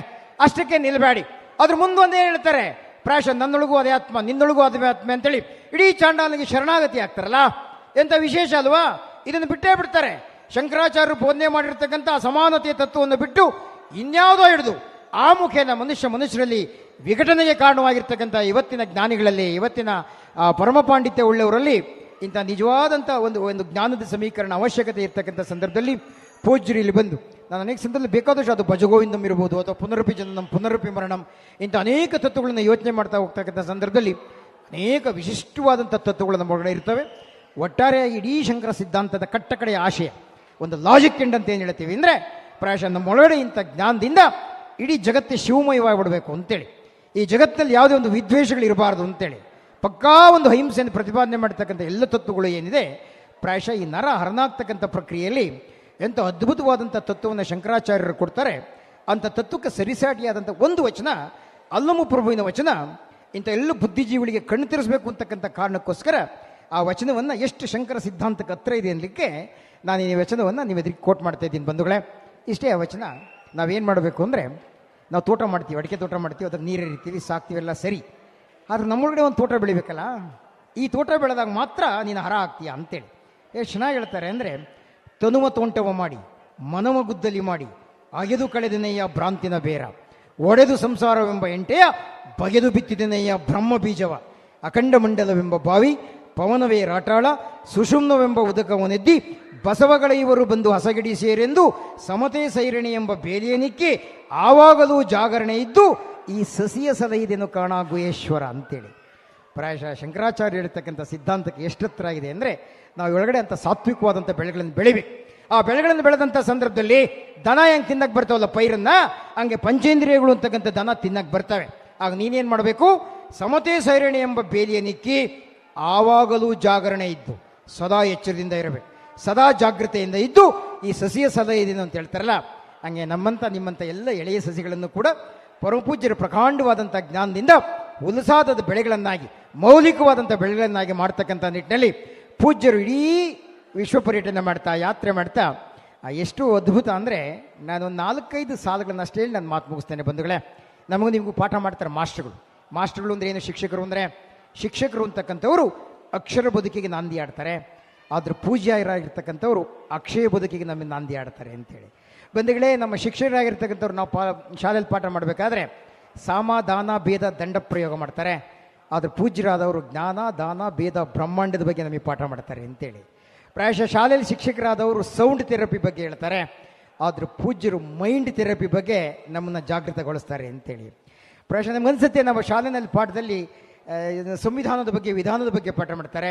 Speaker 2: ಅಷ್ಟಕ್ಕೆ ನಿಲ್ಬೇಡಿ. ಅದ್ರ ಮುಂದೊಂದೇ ಹೇಳ್ತಾರೆ ಪ್ರಾಯಶಃ ನನ್ನೊಳಗೂ ಅದೇ ಆತ್ಮ, ನಿನ್ನೊಳಗೂ ಅದೇ ಆತ್ಮ ಅಂತೇಳಿ ಇಡೀ ಚಾಂಡಾಲನಿಗೆ ಶರಣಾಗತಿ ಆಗ್ತಾರಲ್ಲ. ಎಂಥ ವಿಶೇಷ ಅಲ್ವಾ? ಇದನ್ನು ಬಿಟ್ಟೇ ಬಿಡ್ತಾರೆ. ಶಂಕರಾಚಾರ್ಯರು ಬೋಧನೆ ಮಾಡಿರ್ತಕ್ಕಂಥ ಸಮಾನತೆಯ ತತ್ವವನ್ನು ಬಿಟ್ಟು ಇನ್ಯಾವುದೋ ಹಿಡಿದು ಆ ಮುಖೇನ ಮನುಷ್ಯರಲ್ಲಿ ವಿಘಟನೆಗೆ ಕಾರಣವಾಗಿರ್ತಕ್ಕಂಥ ಇವತ್ತಿನ ಜ್ಞಾನಿಗಳಲ್ಲಿ, ಇವತ್ತಿನ ಪರಮ ಪಾಂಡಿತ್ಯ ಉಳ್ಳವರಲ್ಲಿ ಇಂಥ ನಿಜವಾದಂಥ ಒಂದು ಜ್ಞಾನದ ಸಮೀಕರಣ ಅವಶ್ಯಕತೆ ಇರ್ತಕ್ಕಂಥ ಸಂದರ್ಭದಲ್ಲಿ ಪೂಜ್ಯರು ಇಲ್ಲಿ ಬಂದು ನಾನು ಅನೇಕ ಸಂದರ್ಭದಲ್ಲಿ ಬೇಕಾದಷ್ಟು ಅದು ಭಜಗೋವಿಂದಂ ಇರ್ಬೋದು ಅಥವಾ ಪುನರಪಿ ಜನನಂ ಪುನರಪಿ ಮರಣಂ ಇಂಥ ಅನೇಕ ತತ್ವಗಳನ್ನು ಯೋಚನೆ ಮಾಡ್ತಾ ಹೋಗ್ತಕ್ಕಂಥ ಸಂದರ್ಭದಲ್ಲಿ ಅನೇಕ ವಿಶಿಷ್ಟವಾದಂಥ ತತ್ವಗಳು ನಮ್ಮ ಒಳಗಡೆ ಇರ್ತವೆ. ಒಟ್ಟಾರೆಯಾಗಿ ಇಡೀ ಶಂಕರ ಸಿದ್ಧಾಂತದ ಕಟ್ಟಕಡೆಯ ಆಶಯ ಒಂದು ಲಾಜಿಕ್ ಎಂಡ್ ಅಂತ ಏನು ಹೇಳ್ತೀವಿ ಅಂದರೆ ಪ್ರಾಯಶಃ ನಮ್ಮ ಒಳಗಡೆ ಇಂಥ ಜ್ಞಾನದಿಂದ ಇಡೀ ಜಗತ್ತೇ ಶಿವಮಯವಾಗಿಬಿಡಬೇಕು ಅಂತೇಳಿ, ಈ ಜಗತ್ತಿನಲ್ಲಿ ಯಾವುದೇ ಒಂದು ವಿದ್ವೇಷಗಳು ಇರಬಾರ್ದು ಅಂತೇಳಿ ಪಕ್ಕಾ ಒಂದು ಅಹಿಂಸೆಯನ್ನು ಪ್ರತಿಪಾದನೆ ಮಾಡ್ತಕ್ಕಂಥ ಎಲ್ಲ ತತ್ವಗಳು ಏನಿದೆ, ಪ್ರಾಯಶಃ ಈ ನರ ಹರನಾಗ್ತಕ್ಕಂಥ ಪ್ರಕ್ರಿಯೆಯಲ್ಲಿ ಎಂಥ ಅದ್ಭುತವಾದಂಥ ತತ್ವವನ್ನು ಶಂಕರಾಚಾರ್ಯರು ಕೊಡ್ತಾರೆ. ಅಂಥ ತತ್ವಕ್ಕೆ ಸರಿಸಾಟಿಯಾದಂಥ ಒಂದು ವಚನ ಅಲ್ಲಮ ಪ್ರಭುವಿನ ವಚನ ಇಂಥ ಎಲ್ಲ ಬುದ್ಧಿಜೀವಿಗಳಿಗೆ ಕಣ್ಣು ತಿರ್ಸ್ಬೇಕು ಅಂತಕ್ಕಂಥ ಕಾರಣಕ್ಕೋಸ್ಕರ ಆ ವಚನವನ್ನು ಎಷ್ಟು ಶಂಕರ ಸಿದ್ಧಾಂತಕ್ಕೆ ಹತ್ರ ಇದೆ ಅನ್ನಲಿಕ್ಕೆ ನಾನು ಈ ವಚನವನ್ನು ನೀವು ಎದುರಿಗೆ ಕೋಟ್ ಮಾಡ್ತಾ ಇದ್ದೀನಿ ಬಂಧುಗಳೇ. ಇಷ್ಟೇ ಆ ವಚನ. ನಾವೇನು ಮಾಡಬೇಕು ಅಂದರೆ, ನಾವು ತೋಟ ಮಾಡ್ತೀವಿ, ಅಡಿಕೆ ತೋಟ ಮಾಡ್ತೀವಿ, ಅದಕ್ಕೆ ನೀರು ಎರಿತೀವಿ, ಸಾಕ್ತೀವೆಲ್ಲ ಸರಿ. ಆದರೆ ನಮ್ಮೊಳಗಡೆ ಒಂದು ತೋಟ ಬೆಳಿಬೇಕಲ್ಲ, ಈ ತೋಟ ಬೆಳೆದಾಗ ಮಾತ್ರ ನೀನು ಹರ ಆಗ್ತೀಯ ಅಂತೇಳಿ ಎಷ್ಟು ಚೆನ್ನಾಗಿ ಹೇಳ್ತಾರೆ ಅಂದರೆ, ತನುವ ತೋಂಟವ ಮಾಡಿ ಮನವ ಗುದ್ದಲಿ ಮಾಡಿ ಅಗೆದು ಕಳೆದನೆಯ ಭ್ರಾಂತಿನ ಬೇರ ಒಡೆದು ಸಂಸಾರವೆಂಬ ಎಂಟೆಯ ಬಗೆದು ಬಿತ್ತಿದನೆಯ ಬ್ರಹ್ಮ ಬೀಜವ ಅಖಂಡ ಮಂಡಲವೆಂಬ ಬಾವಿ ಪವನವೇ ರಾಟಾಳ ಸುಷುಮ್ನವೆಂಬ ಉದಕವನೆದ್ದಿ ಬಸವಗಳ ಇವರು ಬಂದು ಹಸಗಿಡಿ ಸೇರೆಂದು ಸಮತೆ ಸೈರಣಿ ಎಂಬ ಬೇಲಿಯನಿಕ್ಕೆ ಆವಾಗಲೂ ಜಾಗರಣೆ ಇದ್ದು ಈ ಸಸಿಯ ಸಲಹಿದೆನು ಕಾಣ ಗುಹೇಶ್ವರ ಅಂತೇಳಿ ಪ್ರಾಯಶಃ ಶಂಕರಾಚಾರ್ಯ ಹೇಳ್ತಕ್ಕಂಥ ಸಿದ್ಧಾಂತಕ್ಕೆ ಎಷ್ಟು ಹತ್ರ ಆಗಿದೆ ಅಂದರೆ, ನಾವು ಒಳಗಡೆ ಅಂತ ಸಾತ್ವಿಕವಾದಂಥ ಬೆಳೆಗಳನ್ನು ಬೆಳಿಬೇಕು. ಆ ಬೆಳೆಗಳನ್ನು ಬೆಳೆದಂಥ ಸಂದರ್ಭದಲ್ಲಿ ದನ ಹೆಂಗೆ ತಿನ್ನಕ್ಕೆ ಬರ್ತಾವಲ್ಲ ಪೈರನ್ನ, ಹಂಗೆ ಪಂಚೇಂದ್ರಿಯಗಳು ಅಂತಕ್ಕಂಥ ದನ ತಿನ್ನಕ್ಕೆ ಬರ್ತವೆ. ಆಗ ನೀನೇನು ಮಾಡಬೇಕು, ಸಮತೆ ಸೈರಣಿ ಎಂಬ ಬೇಲಿಯ ನಿಕ್ಕಿ ಆವಾಗಲೂ ಜಾಗರಣೆ ಇದ್ದು ಸದಾ ಎಚ್ಚರದಿಂದ ಇರಬೇಕು, ಸದಾ ಜಾಗೃತೆಯಿಂದ ಇದ್ದು ಈ ಸಸಿಯ ಸದಾ ಇದೀನಿ ಅಂತ ಹೇಳ್ತಾರಲ್ಲ, ಹಂಗೆ ನಮ್ಮಂಥ ನಿಮ್ಮಂಥ ಎಲ್ಲ ಎಳೆಯ ಸಸಿಗಳನ್ನು ಕೂಡ ಪರಮಪೂಜ್ಯರ ಪ್ರಕಾಂಡವಾದಂಥ ಜ್ಞಾನದಿಂದ ಉಲ್ಲಾಸದ ಬೆಳೆಗಳನ್ನಾಗಿ ಮೌಲಿಕವಾದಂಥ ಬೆಳೆಗಳನ್ನಾಗಿ ಮಾಡ್ತಕ್ಕಂಥ ನಿಟ್ಟಿನಲ್ಲಿ ಪೂಜ್ಯರು ಇಡೀ ವಿಶ್ವ ಪರ್ಯಟನೆ ಮಾಡ್ತಾ ಯಾತ್ರೆ ಮಾಡ್ತಾ ಎಷ್ಟು ಅದ್ಭುತ ಅಂದರೆ, ನಾನೊಂದು 4-5 ಸಾಲುಗಳನ್ನು ಅಷ್ಟೇ ಹೇಳಿ ನಾನು ಮಾತು ಮುಗಿಸ್ತೇನೆ ಬಂಧುಗಳೇ. ನಮಗೂ ನಿಮಗೂ ಪಾಠ ಮಾಡ್ತಾರೆ ಮಾಸ್ಟರ್ಗಳು ಅಂದರೆ ಏನು, ಶಿಕ್ಷಕರು ಅಂದರೆ, ಶಿಕ್ಷಕರು ಅಂತಕ್ಕಂಥವರು ಅಕ್ಷರ ಬದುಕಿಗೆ ನಾಂದಿ ಆಡ್ತಾರೆ, ಆದ್ರೆ ಪೂಜ್ಯರಾಗಿರ್ತಕ್ಕಂಥವ್ರು ಅಕ್ಷಯ ಬದುಕಿಗೆ ನಮಗೆ ನಾಂದಿ ಆಡ್ತಾರೆ ಅಂತೇಳಿ. ಬಂಧುಗಳೇ, ನಮ್ಮ ಶಿಕ್ಷಕರಾಗಿರ್ತಕ್ಕಂಥವ್ರು ನಾವು ಶಾಲೆಯಲ್ಲಿ ಪಾಠ ಮಾಡಬೇಕಾದ್ರೆ ಸಾಮ ದಾನ ಭೇದ ದಂಡ ಪ್ರಯೋಗ ಮಾಡ್ತಾರೆ, ಆದರೆ ಪೂಜ್ಯರಾದವರು ಜ್ಞಾನ ದಾನ ಭೇದ ಬ್ರಹ್ಮಾಂಡದ ಬಗ್ಗೆ ನಮಗೆ ಪಾಠ ಮಾಡ್ತಾರೆ ಅಂತೇಳಿ. ಪ್ರಾಯಶಃ ಶಾಲೆಯಲ್ಲಿ ಶಿಕ್ಷಕರಾದವರು ಸೌಂಡ್ ಥೆರಪಿ ಬಗ್ಗೆ ಹೇಳ್ತಾರೆ, ಆದರೆ ಪೂಜ್ಯರು ಮೈಂಡ್ ಥೆರಪಿ ಬಗ್ಗೆ ನಮ್ಮನ್ನು ಜಾಗೃತಗೊಳಿಸ್ತಾರೆ ಅಂತೇಳಿ. ಪ್ರಾಯಶಃ ನಮಗನ್ಸುತ್ತೆ ನಮ್ಮ ಶಾಲೆಯಲ್ಲಿ ಪಾಠದಲ್ಲಿ ಸಂವಿಧಾನದ ಬಗ್ಗೆ ವಿಧಾನದ ಬಗ್ಗೆ ಪಾಠ ಮಾಡ್ತಾರೆ,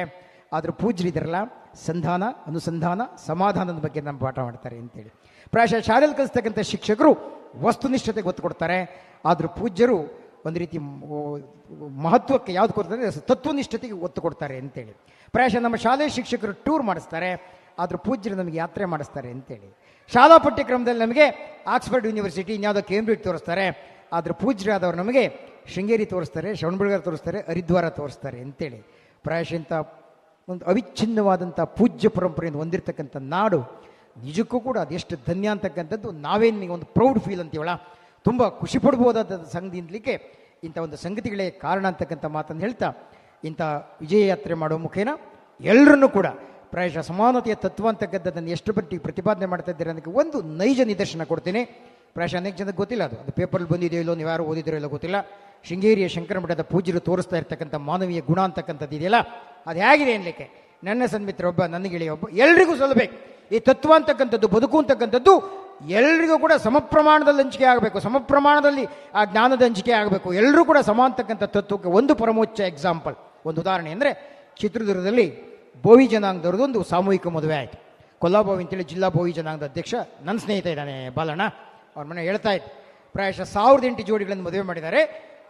Speaker 2: ಆದರೆ ಪೂಜ್ಯರಿದ್ದಾರಲ್ಲ ಸಂಧಾನ ಅನುಸಂಧಾನ ಸಮಾಧಾನದ ಬಗ್ಗೆ ನಮ್ಮ ಪಾಠ ಮಾಡ್ತಾರೆ ಅಂತೇಳಿ. ಪ್ರಾಯಶಃ ಶಾಲೆಯಲ್ಲಿ ಕಲಿಸ್ತಕ್ಕಂಥ ಶಿಕ್ಷಕರು ವಸ್ತುನಿಷ್ಠತೆಗೆ ಒತ್ತು ಕೊಡ್ತಾರೆ, ಆದರೂ ಪೂಜ್ಯರು ಒಂದು ರೀತಿ ಮಹತ್ವಕ್ಕೆ ಯಾವ್ದು ಕೊಡ್ತಾರೆ, ತತ್ವನಿಷ್ಠತೆಗೆ ಒತ್ತು ಕೊಡ್ತಾರೆ ಅಂತೇಳಿ. ಪ್ರಾಯಶಃ ನಮ್ಮ ಶಾಲೆಯ ಶಿಕ್ಷಕರು ಟೂರ್ ಮಾಡಿಸ್ತಾರೆ, ಆದರೂ ಪೂಜ್ಯರು ನಮಗೆ ಯಾತ್ರೆ ಮಾಡಿಸ್ತಾರೆ ಅಂತೇಳಿ. ಶಾಲಾ ಪಠ್ಯಕ್ರಮದಲ್ಲಿ ನಮಗೆ ಆಕ್ಸ್ಫರ್ಡ್ ಯೂನಿವರ್ಸಿಟಿ ಇನ್ಯಾವುದೋ ಕೇಂಬ್ರಿಡ್ಜ್ ತೋರಿಸ್ತಾರೆ, ಆದರೆ ಪೂಜ್ಯರಾದವರು ನಮಗೆ ಶೃಂಗೇರಿ ತೋರಿಸ್ತಾರೆ, ಶ್ರವಣಬೆಳಗೊಳ ತೋರಿಸ್ತಾರೆ, ಹರಿದ್ವಾರ ತೋರಿಸ್ತಾರೆ ಅಂತೇಳಿ. ಪ್ರಾಯಶಃ ಇಂಥ ಒಂದು ಅವಿಚ್ಛಿನ್ನವಾದಂಥ ಪೂಜ್ಯ ಪರಂಪರೆಯಿಂದ ಹೊಂದಿರತಕ್ಕಂಥ ನಾಡು ನಿಜಕ್ಕೂ ಕೂಡ ಅದೆಷ್ಟು ಧನ್ಯ ಅಂತಕ್ಕಂಥದ್ದು ನಾವೇನು ನಿಮಗೆ ಒಂದು ಪ್ರೌಡ್ ಫೀಲ್ ಅಂತೀವಲ್ಲ, ತುಂಬ ಖುಷಿ ಪಡ್ಬೋದಾದ ಸಂಗತಿಯಿಂದಲಿಕ್ಕೆ ಇಂಥ ಒಂದು ಸಂಗತಿಗಳೇ ಕಾರಣ ಅಂತಕ್ಕಂಥ ಮಾತನ್ನು ಹೇಳ್ತಾ, ಇಂಥ ವಿಜಯ ಯಾತ್ರೆ ಮಾಡೋ ಮುಖೇನ ಎಲ್ಲರನ್ನೂ ಕೂಡ ಪ್ರಾಯಶಃ ಸಮಾನತೆಯ ತತ್ವ ಅಂತಕ್ಕಂಥದ್ದನ್ನು ಎಷ್ಟು ಮಟ್ಟಿಗೆ ಪ್ರತಿಪಾದನೆ ಮಾಡ್ತಾ ಇದ್ದಾರೆ ಅನ್ನೋಕ್ಕೆ ಒಂದು ನೈಜ ನಿದರ್ಶನ ಕೊಡ್ತೀನಿ. ಪ್ರಾಯಶಃ ಅನೇಕ ಜನಕ್ಕೆ ಗೊತ್ತಿಲ್ಲ, ಅದು ಪೇಪರಲ್ಲಿ ಬಂದಿದೆಯೋ ಇಲ್ಲೋ, ನೀವು ಯಾರು ಓದಿದಿರೋ ಇಲ್ಲೋ ಗೊತ್ತಿಲ್ಲ. ಶೃಂಗೇರಿಯ ಶಂಕರ ಮಠದ ಪೂಜ್ಯರು ತೋರಿಸ್ತಾ ಇರ್ತಕ್ಕಂಥ ಮಾನವೀಯ ಗುಣ ಅಂತಕ್ಕಂಥದ್ದು ಇದೆಯಲ್ಲ, ಅದು ಹೇಗಿದೆ ಅನ್ನಲಿಕ್ಕೆ ನನ್ನ ಸನ್ಮಿತ್ರ ಒಬ್ಬ, ನನ್ನ ಗೆಳೆಯ ಒಬ್ಬ, ಎಲ್ರಿಗೂ ಸಲ್ಲಬೇಕು. ಈ ತತ್ವ ಅಂತಕ್ಕಂಥದ್ದು, ಬದುಕು ಅಂತಕ್ಕಂಥದ್ದು ಎಲ್ರಿಗೂ ಕೂಡ ಸಮ ಪ್ರಮಾಣದಲ್ಲಿ ಹಂಚಿಕೆ ಆಗಬೇಕು, ಸಮ ಪ್ರಮಾಣದಲ್ಲಿ ಆ ಜ್ಞಾನದ ಹಂಚಿಕೆ ಆಗಬೇಕು. ಎಲ್ಲರೂ ಕೂಡ ಸಮ ಅಂತಕ್ಕಂಥ ತತ್ವಕ್ಕೆ ಒಂದು ಪರಮೋಚ್ಚ ಎಕ್ಸಾಂಪಲ್, ಒಂದು ಉದಾಹರಣೆ ಅಂದರೆ ಚಿತ್ರದುರ್ಗದಲ್ಲಿ ಬೋವಿ ಜನಾಂಗದವ್ರದ್ದು ಒಂದು ಸಾಮೂಹಿಕ ಮದುವೆ ಆಯಿತು. ಕೊಲ್ಲಾಬೋವಿ ಅಂತೇಳಿ ಜಿಲ್ಲಾ ಬೋವಿ ಜನಾಂಗದ ಅಧ್ಯಕ್ಷ ನನ್ನ ಸ್ನೇಹಿತ ಇದ್ದಾನೆ ಬಾಲಣ್ಣ, ಅವ್ರ ಮನೆ ಹೇಳ್ತಾ ಇತ್ತು. ಪ್ರಾಯಶಃ 1008 ಜೋಡಿಗಳನ್ನು ಮದುವೆ ಮಾಡಿದ್ದಾರೆ.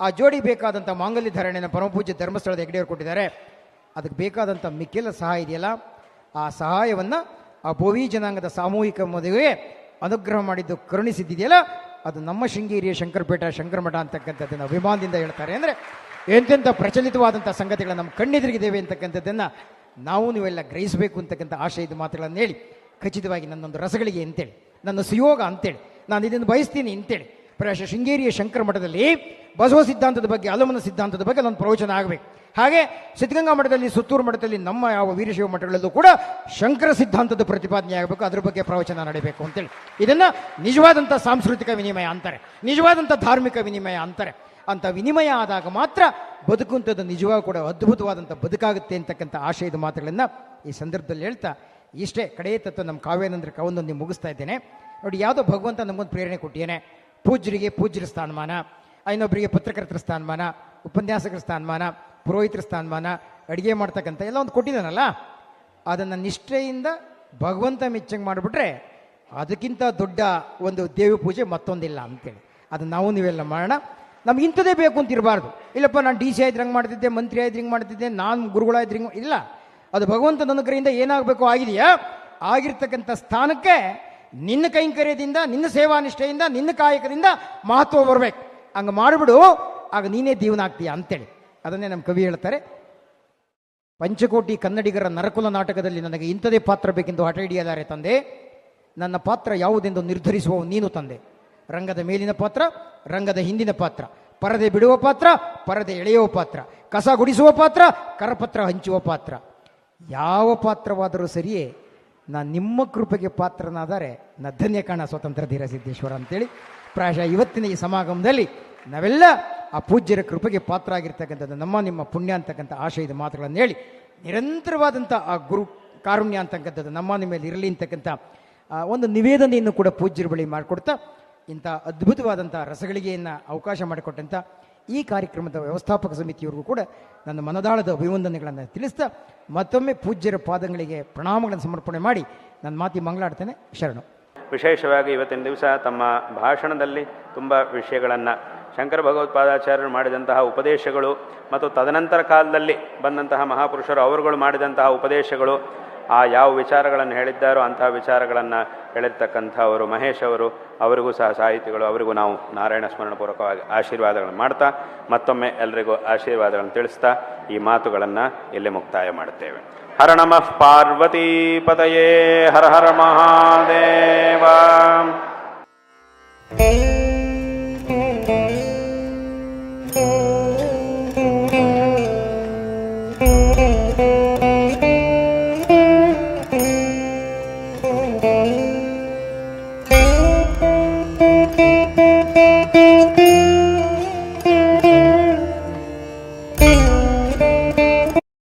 Speaker 2: ಆ ಜೋಡಿ ಬೇಕಾದಂಥ ಮಾಂಗಲ್ಯ ಧಾರಣೆಯನ್ನು ಪರಮಪೂಜ್ಯ ಧರ್ಮಸ್ಥಳದ ಹೆಗ್ಡೆಯವರು ಕೊಟ್ಟಿದ್ದಾರೆ. ಅದಕ್ಕೆ ಬೇಕಾದಂಥ ಮಿಕ್ಕೆಲ್ಲ ಸಹಾಯ ಇದೆಯಲ್ಲ, ಆ ಸಹಾಯವನ್ನು ಆ ಬೋವಿ ಜನಾಂಗದ ಸಾಮೂಹಿಕ ಮದುವೆಗೆ ಅನುಗ್ರಹ ಮಾಡಿದ್ದು, ಕರುಣಿಸಿದ್ದಿದೆಯಲ್ಲ, ಅದು ನಮ್ಮ ಶೃಂಗೇರಿಯ ಶಂಕರಪೇಟ ಶಂಕರಮಠ ಅಂತಕ್ಕಂಥದ್ದನ್ನು ಅಭಿಮಾನದಿಂದ ಹೇಳ್ತಾರೆ. ಅಂದರೆ ಎಂತೆಂಥ ಪ್ರಚಲಿತವಾದಂಥ ಸಂಗತಿಗಳು ನಮ್ಮ ಕಣ್ಣೆದುರಿಗಿದ್ದೇವೆ ಅಂತಕ್ಕಂಥದ್ದನ್ನು ನಾವು ನೀವೆಲ್ಲ ಗ್ರಹಿಸಬೇಕು ಅಂತಕ್ಕಂಥ ಆಶಯದ ಮಾತುಗಳನ್ನು ಹೇಳಿ, ಖಚಿತವಾಗಿ ನನ್ನೊಂದು ರಸಗಳಿಗೆ ಅಂತೇಳಿ, ನನ್ನ ಸುಯೋಗ ಅಂತೇಳಿ ನಾನು ಇದನ್ನು ಬಯಸ್ತೀನಿ ಅಂತೇಳಿ, ಪ್ರಾಯಶಃ ಶೃಂಗೇರಿಯ ಶಂಕರ ಮಠದಲ್ಲಿ ಬಸವ ಸಿದ್ಧಾಂತದ ಬಗ್ಗೆ, ಅಲಮನ ಸಿದ್ಧಾಂತದ ಬಗ್ಗೆ ನನ್ನ ಪ್ರವಚನ ಆಗಬೇಕು. ಹಾಗೆ ಸಿದ್ಧಗಂಗಾ ಮಠದಲ್ಲಿ, ಸುತ್ತೂರು ಮಠದಲ್ಲಿ, ನಮ್ಮ ಯಾವ ವೀರಶೈವ ಮಠಗಳಲ್ಲೂ ಕೂಡ ಶಂಕರ ಸಿದ್ಧಾಂತದ ಪ್ರತಿಪಾದನೆ ಆಗಬೇಕು, ಅದ್ರ ಬಗ್ಗೆ ಪ್ರವಚನ ನಡೀಬೇಕು ಅಂತೇಳಿ. ಇದನ್ನು ನಿಜವಾದಂಥ ಸಾಂಸ್ಕೃತಿಕ ವಿನಿಮಯ ಅಂತಾರೆ, ನಿಜವಾದಂಥ ಧಾರ್ಮಿಕ ವಿನಿಮಯ ಅಂತಾರೆ. ಅಂಥ ವಿನಿಮಯ ಆದಾಗ ಮಾತ್ರ ಬದುಕುವಂಥದ್ದು ನಿಜವಾಗ ಕೂಡ ಅದ್ಭುತವಾದಂಥ ಬದುಕಾಗುತ್ತೆ ಅಂತಕ್ಕಂಥ ಆಶಯದ ಮಾತುಗಳನ್ನು ಈ ಸಂದರ್ಭದಲ್ಲಿ ಹೇಳ್ತಾ, ಇಷ್ಟೇ ಕಡೆಯ ತತ್ವ ನಮ್ಮ ಕಾವ್ಯಾನಂದ್ರ ಕವನೊಂದು ಮುಗಿಸ್ತಾ ಇದ್ದೇನೆ. ನೋಡಿ, ಯಾವುದೋ ಭಗವಂತ ನಮಗೊಂದು ಪ್ರೇರಣೆ ಕೊಟ್ಟಿದ್ದೇನೆ. ಪೂಜ್ಯರಿಗೆ ಪೂಜ್ಯರ ಸ್ಥಾನಮಾನ, ಇನ್ನೊಬ್ಬರಿಗೆ ಪತ್ರಕರ್ತರ ಸ್ಥಾನಮಾನ, ಉಪನ್ಯಾಸಕರ ಸ್ಥಾನಮಾನ, ಪುರೋಹಿತರ ಸ್ಥಾನಮಾನ, ಅಡುಗೆ ಮಾಡ್ತಕ್ಕಂಥ ಎಲ್ಲ ಒಂದು ಕೊಟ್ಟಿದ್ದಾನಲ್ಲ. ಅದನ್ನು ನಿಷ್ಠೆಯಿಂದ ಭಗವಂತ ಮೆಚ್ಚಂಗೆ ಮಾಡಿಬಿಟ್ರೆ ಅದಕ್ಕಿಂತ ದೊಡ್ಡ ಒಂದು ದೇವಿ ಪೂಜೆ ಮತ್ತೊಂದಿಲ್ಲ ಅಂತೇಳಿ ಅದು ನಾವು ನೀವೆಲ್ಲ ಮಾಡೋಣ. ನಮ್ಗೆ ಇಂಥದೇ ಬೇಕು ಅಂತ ಇರಬಾರ್ದು. ಇಲ್ಲಪ್ಪ ನಾನು DC ಆಯ್ತು ಹಿಂಗೆ ಮಾಡ್ತಿದ್ದೆ, ಮಂತ್ರಿ ಆಯ್ತು ಹಿಂಗೆ ಮಾಡ್ತಿದ್ದೆ, ನಾನು ಗುರುಗಳಾಯ್ತು ಹಿಂಗೆ ಇಲ್ಲ. ಅದು ಭಗವಂತನ ಅನುಗ್ರಹದಿಂದ ಏನಾಗಬೇಕು ಆಗಿದೆಯಾ, ಆಗಿರ್ತಕ್ಕಂಥ ಸ್ಥಾನಕ್ಕೆ ನಿನ್ನ ಕೈಂಕರ್ಯದಿಂದ, ನಿನ್ನ ಸೇವಾ ನಿಷ್ಠೆಯಿಂದ, ನಿನ್ನ ಕಾಯಕದಿಂದ ಮಹತ್ವ ಬರಬೇಕು. ಹಂಗೆ ಮಾಡಿಬಿಡು, ಆಗ ನೀನೇ ಜೀವನ ಅಂತೇಳಿ ಅದನ್ನೇ ನಮ್ಮ ಕವಿ ಹೇಳ್ತಾರೆ. ಪಂಚಕೋಟಿ ಕನ್ನಡಿಗರ ನರಕುಲ ನಾಟಕದಲ್ಲಿ ನನಗೆ ಇಂಥದೇ ಪಾತ್ರ ಬೇಕೆಂದು ಹಠ ಹಿಡಿಯಲಾರೆ ತಂದೆ. ನನ್ನ ಪಾತ್ರ ಯಾವುದೆಂದು ನಿರ್ಧರಿಸುವ ನೀನು ತಂದೆ. ರಂಗದ ಮೇಲಿನ ಪಾತ್ರ, ರಂಗದ ಹಿಂದಿನ ಪಾತ್ರ, ಪರದೆ ಬಿಡುವ ಪಾತ್ರ, ಪರದೆ ಎಳೆಯುವ ಪಾತ್ರ, ಕಸ ಗುಡಿಸುವ ಪಾತ್ರ, ಕರಪತ್ರ ಹಂಚುವ ಪಾತ್ರ. ಯಾವ ಪಾತ್ರವಾದರೂ ಸರಿಯೇ, ನಾನು ನಿಮ್ಮ ಕೃಪೆಗೆ ಪಾತ್ರನಾದರೆ ನಾ ಧನ್ಯ ಕಾಣ ಸ್ವತಂತ್ರ ಧೀರ ಸಿದ್ದೇಶ್ವರ ಅಂತೇಳಿ ಪ್ರಾಯಶಃ ಇವತ್ತಿನ ಈ ಸಮಾಗಮದಲ್ಲಿ ನಾವೆಲ್ಲ ಆ ಪೂಜ್ಯರ ಕೃಪೆಗೆ ಪಾತ್ರ ಆಗಿರ್ತಕ್ಕಂಥದ್ದು ನಮ್ಮ ನಿಮ್ಮ ಪುಣ್ಯ ಅಂತಕ್ಕಂಥ ಆಶಯದ ಮಾತುಗಳನ್ನು ಹೇಳಿ, ನಿರಂತರವಾದಂಥ ಆ ಗುರು ಕಾರುಣ್ಯ ಅಂತಕ್ಕಂಥದ್ದು ನಮ್ಮ ನಿಮ್ಮ ಮೇಲೆ ಇರಲಿ ಅಂತಕ್ಕಂಥ ಒಂದು ನಿವೇದನೆಯನ್ನು ಕೂಡ ಪೂಜ್ಯರ ಬಳಿ ಮಾಡಿಕೊಡ್ತಾ, ಇಂಥ ಅದ್ಭುತವಾದಂಥ ರಸಗಳಿಗೆಯನ್ನು ಅವಕಾಶ ಮಾಡಿಕೊಟ್ಟಂಥ ಈ ಕಾರ್ಯಕ್ರಮದ ವ್ಯವಸ್ಥಾಪಕ ಸಮಿತಿಯವರಿಗೂ ಕೂಡ ನನ್ನ ಮನದಾಳದ ಅಭಿವಂದನೆಗಳನ್ನು ತಿಳಿಸ್ತಾ ಮತ್ತೊಮ್ಮೆ ಪೂಜ್ಯರ ಪಾದಗಳಿಗೆ ಪ್ರಣಾಮಗಳನ್ನು ಸಮರ್ಪಣೆ ಮಾಡಿ ನನ್ನ ಮಾತಿ ಮಂಗಳಾಡ್ತೇನೆ. ಶರಣು.
Speaker 3: ವಿಶೇಷವಾಗಿ ಇವತ್ತಿನ ದಿವಸ ತಮ್ಮ ಭಾಷಣದಲ್ಲಿ ತುಂಬ ವಿಷಯಗಳನ್ನು ಶಂಕರ ಭಗವತ್ಪಾದಾಚಾರ್ಯರು ಮಾಡಿದಂತಹ ಉಪದೇಶಗಳು ಮತ್ತು ತದನಂತರ ಕಾಲದಲ್ಲಿ ಬಂದಂತಹ ಮಹಾಪುರುಷರು ಅವರುಗಳು ಮಾಡಿದಂತಹ ಉಪದೇಶಗಳು, ಆ ಯಾವ ವಿಚಾರಗಳನ್ನು ಹೇಳಿದ್ದಾರೋ ಅಂತಹ ವಿಚಾರಗಳನ್ನು ಹೇಳಿರ್ತಕ್ಕಂಥವರು ಮಹೇಶ್ ಅವರಿಗೂ ಸಹ ಸಾಹಿತಿಗಳು, ಅವರಿಗೂ ನಾವು ನಾರಾಯಣ ಸ್ಮರಣಪೂರ್ವಕವಾಗಿ ಆಶೀರ್ವಾದಗಳನ್ನು ಮಾಡ್ತಾ ಮತ್ತೊಮ್ಮೆ ಎಲ್ಲರಿಗೂ ಆಶೀರ್ವಾದಗಳನ್ನು ತಿಳಿಸ್ತಾ ಈ ಮಾತುಗಳನ್ನು ಇಲ್ಲಿ ಮುಕ್ತಾಯ ಮಾಡುತ್ತೇವೆ. ಹರ ನಮಃ ಪಾರ್ವತೀಪತಯೇ ಹರ ಹರ ಮಹಾದೇವ.